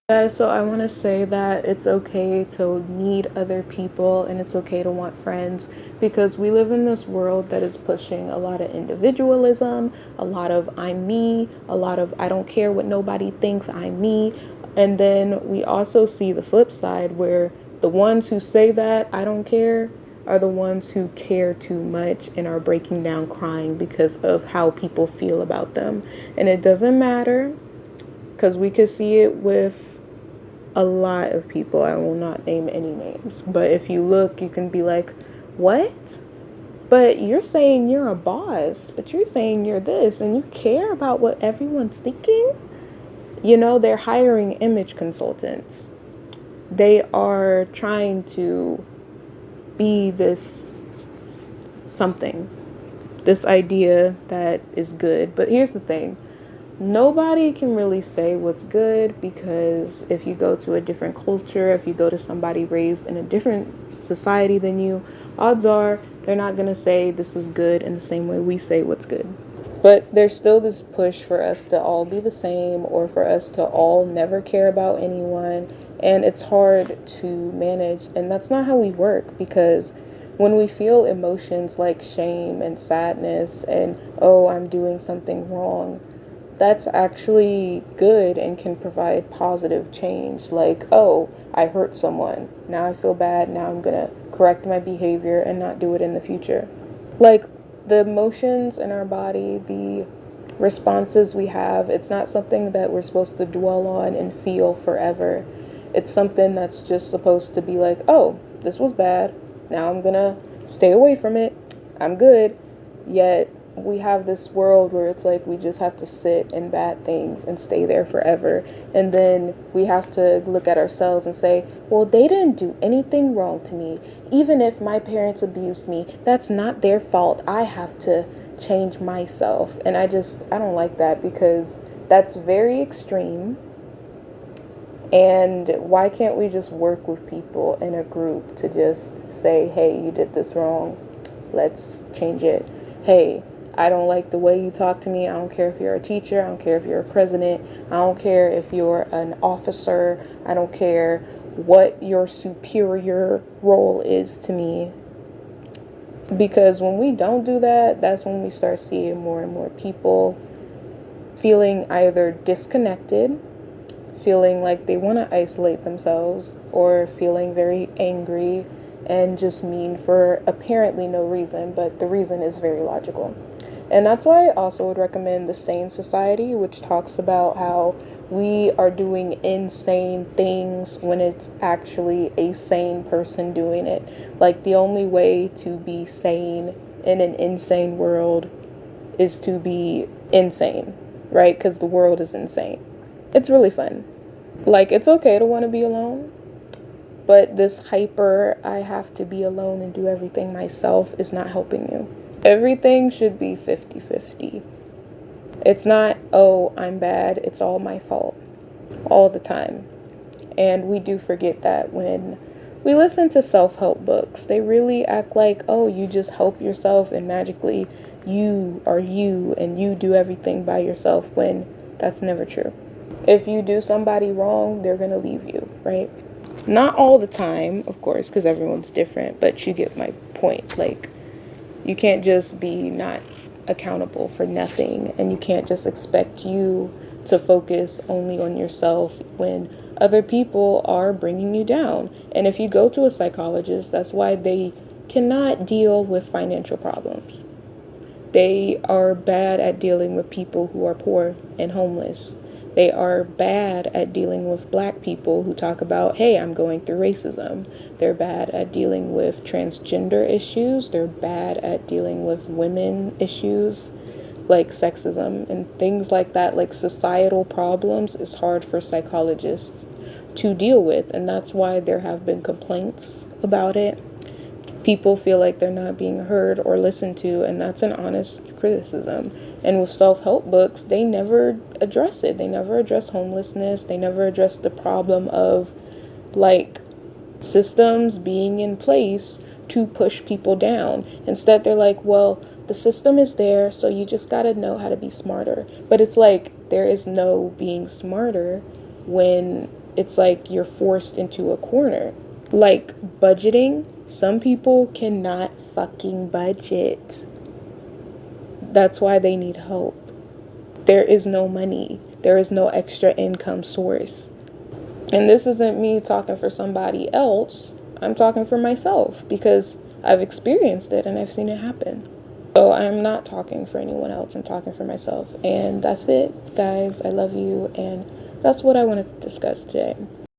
Guys, so I want to say that it's okay to need other people and it's okay to want friends because we live in this world that is pushing a lot of individualism, a lot of I'm me, a lot of I don't care what nobody thinks, I'm me. And then we also see the flip side where the ones who say that I don't care are the ones who care too much and are breaking down crying because of how people feel about them. And it doesn't matter because we could see it with a lot of people. I will not name any names, but if you look, you can be like, what? But you're saying you're a boss, but you're saying you're this, and you care about what everyone's thinking? They're hiring image consultants. They are trying to be this something, this idea that is good. But here's the thing, nobody can really say what's good, because if you go to a different culture, if you go to somebody raised in a different society than you, odds are they're not going to say this is good in the same way we say what's good. But there's still this push for us to all be the same, or for us to all never care about anyone, and it's hard to manage. And that's not how we work, because when we feel emotions like shame and sadness and, oh, I'm doing something wrong, that's actually good and can provide positive change. Like, oh, I hurt someone. Now I feel bad. Now I'm going to correct my behavior and not do it in the future. Like, the emotions in our body, the responses we have, it's not something that we're supposed to dwell on and feel forever. It's something that's just supposed to be like, oh, this was bad. Now I'm going to stay away from it. I'm good. Yet we have this world where it's like we just have to sit in bad things and stay there forever. And then we have to look at ourselves and say, well, they didn't do anything wrong to me. Even if my parents abused me, that's not their fault. I have to change myself. And I don't like that, because that's very extreme. And why can't we just work with people in a group to just say, hey, you did this wrong, let's change it. Hey, I don't like the way you talk to me. I don't care if you're a teacher. I don't care if you're a president. I don't care if you're an officer. I don't care what your superior role is to me. Because when we don't do that, that's when we start seeing more and more people feeling either disconnected, feeling like they want to isolate themselves, or feeling very angry and just mean for apparently no reason, but the reason is very logical. And that's why I also would recommend the Sane Society, which talks about how we are doing insane things when it's actually a sane person doing it. Like, the only way to be sane in an insane world is to be insane, right? Because the world is insane. It's really fun. Like, it's okay to want to be alone, but this hyper, I have to be alone and do everything myself, is not helping you. Everything should be 50-50. It's not, oh, I'm bad, it's all my fault, all the time. And we do forget that when we listen to self-help books. They really act like, oh, you just help yourself and magically you are you and you do everything by yourself, when that's never true. If you do somebody wrong, they're going to leave you, right? Not all the time, of course, because everyone's different, but you get my point. Like, you can't just be not accountable for nothing, and you can't just expect you to focus only on yourself when other people are bringing you down. And if you go to a psychologist, that's why they cannot deal with financial problems. They are bad at dealing with people who are poor and homeless. They are bad at dealing with black people who talk about, hey, I'm going through racism. They're bad at dealing with transgender issues. They're bad at dealing with women issues like sexism and things like that. Like, societal problems is hard for psychologists to deal with. And that's why there have been complaints about it. People feel like they're not being heard or listened to, and that's an honest criticism. And with self-help books, they never address it. They never address homelessness. They never address the problem of, like, systems being in place to push people down. Instead, they're like, well, the system is there, so you just gotta know how to be smarter. But it's like, there is no being smarter when it's like you're forced into a corner. Like budgeting, some people cannot fucking budget. That's why they need help. There is no money. There is no extra income source. And this isn't me talking for somebody else. I'm talking for myself because I've experienced it and I've seen it happen. So I'm not talking for anyone else. I'm talking for myself. And that's it, guys. I love you. And that's what I wanted to discuss today.